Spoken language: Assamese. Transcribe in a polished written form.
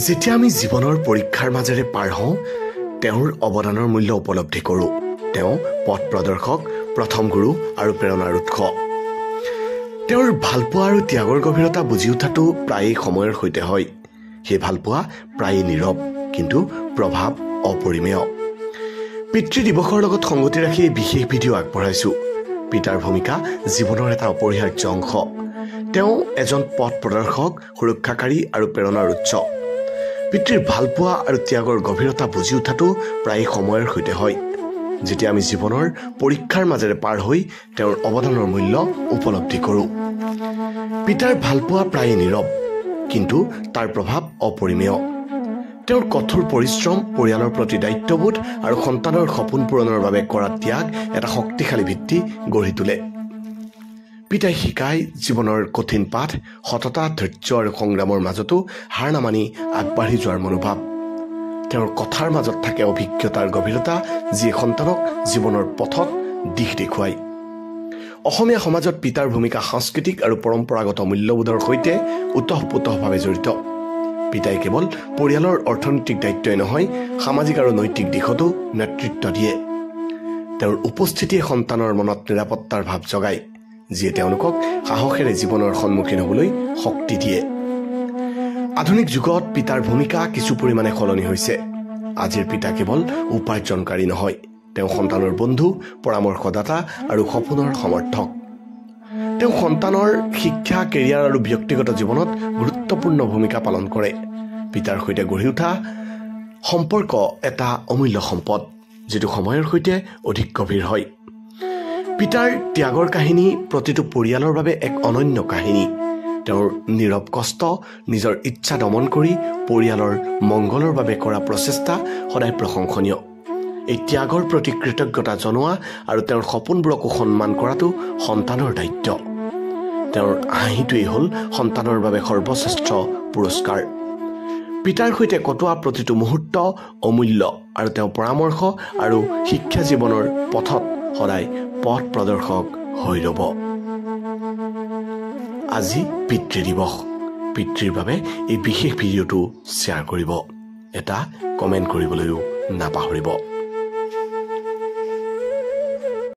যেতিয়া আমি জীৱনৰ পৰীক্ষাৰ মাজেৰে পাৰ হওঁ তেওঁৰ অৱদানৰ মূল্য উপলব্ধি কৰোঁ। তেওঁ পথ প্ৰদৰ্শক, প্ৰথম গুৰু আৰু প্ৰেৰণাৰ উৎস। তেওঁৰ ভালপোৱা আৰু ত্যাগৰ গভীৰতা বুজি উঠাটো প্ৰায়েই সময়ৰ সৈতে হয়। সেই ভালপোৱা প্ৰায়েই নীৰৱ, কিন্তু প্ৰভাৱ অপৰিমেয়। পিতৃ দিৱসৰ লগত সংগতি ৰাখি এই বিশেষ ভিডিঅ' আগবঢ়াইছোঁ। পিতাৰ ভূমিকা জীৱনৰ এটা অপৰিহাৰ্য অংশ। তেওঁ এজন পথ প্ৰদৰ্শক, সুৰক্ষাকাৰী আৰু প্ৰেৰণাৰ উৎস। পিতৃৰ ভালপোৱা আৰু ত্যাগৰ গভীৰতা বুজি উঠাটো প্ৰায় সময়ৰ সৈতে হয়। যেতিয়া আমি জীৱনৰ পৰীক্ষাৰ মাজেৰে পাৰ হৈ তেওঁৰ অৱদানৰ মূল্য উপলব্ধি কৰোঁ। পিতাৰ ভালপোৱা প্ৰায়ে নীৰৱ, কিন্তু তাৰ প্ৰভাৱ অপৰিমেয়। তেওঁৰ কঠোৰ পৰিশ্ৰম, পৰিয়ালৰ প্ৰতি দায়িত্ববোধ আৰু সন্তানৰ সপোন পূৰণৰ বাবে কৰা ত্যাগ এটা শক্তিশালী ভিত্তি গঢ়ি তোলে। পিতাই শিকায় জীৱনৰ কঠিন পাঠ, সততা, ধৈৰ্য আৰু সংগ্ৰামৰ মাজতো হাৰ নামানি আগবাঢ়ি যোৱাৰ মনোভাৱ। তেওঁৰ কথাৰ মাজত থাকে অভিজ্ঞতাৰ গভীৰতা, যিয়ে সন্তানক জীৱনৰ পথত দিশ দেখুৱায়। অসমীয়া সমাজত পিতাৰ ভূমিকা সাংস্কৃতিক আৰু পৰম্পৰাগত মূল্যবোধৰ সৈতে ওতঃপ্ৰোতঃভাৱে জড়িত। পিতাই কেৱল পৰিয়ালৰ অৰ্থনৈতিক দায়িত্বই নহয়, সামাজিক আৰু নৈতিক দিশতো নেতৃত্ব দিয়ে। তেওঁৰ উপস্থিতিয়ে সন্তানৰ মনত নিৰাপত্তাৰ ভাৱ জগায়, যিয়ে তেওঁলোকক সাহসেৰে জীৱনৰ সন্মুখীন হ'বলৈ শক্তি দিয়ে। আধুনিক যুগত পিতাৰ ভূমিকা কিছু পৰিমাণে সলনি হৈছে। আজিৰ পিতা কেৱল উপাৰ্জনকাৰী নহয়, তেওঁ সন্তানৰ বন্ধু, পৰামৰ্শদাতা আৰু সপোনৰ সমৰ্থক। তেওঁ সন্তানৰ শিক্ষা, কেৰিয়াৰ আৰু ব্যক্তিগত জীৱনত গুৰুত্বপূৰ্ণ ভূমিকা পালন কৰে। পিতাৰ সৈতে গঢ়ি উঠা সম্পৰ্ক এটা অমূল্য সম্পদ, যিটো সময়ৰ সৈতে অধিক গভীৰ হয়। পিতাৰ ত্যাগৰ কাহিনী প্ৰতিটো পৰিয়ালৰ বাবে এক অনন্য কাহিনী। তেওঁৰ নীৰৱ কষ্ট, নিজৰ ইচ্ছা দমন কৰি পৰিয়ালৰ মংগলৰ বাবে কৰা প্ৰচেষ্টা সদায় প্ৰশংসনীয়। এই ত্যাগৰ প্ৰতি কৃতজ্ঞতা জনোৱা আৰু তেওঁৰ সপোনবোৰকো সন্মান কৰাটো সন্তানৰ দায়িত্ব। তেওঁৰ হাঁহিটোৱেই হ'ল সন্তানৰ বাবে সৰ্বশ্ৰেষ্ঠ পুৰস্কাৰ। পিতাৰ সৈতে কটোৱা প্ৰতিটো মুহূৰ্ত অমূল্য, আৰু তেওঁ পৰামৰ্শ আৰু শিক্ষা জীৱনৰ পথত সদায় পথ প্ৰদৰ্শক হৈ ৰ'ব। আজি পিতৃ দিৱস। পিতৃৰ বাবে এই বিশেষ ভিডিঅ'টো শ্বেয়াৰ কৰিব। এটা কমেণ্ট কৰিবলৈও নাপাহৰিব।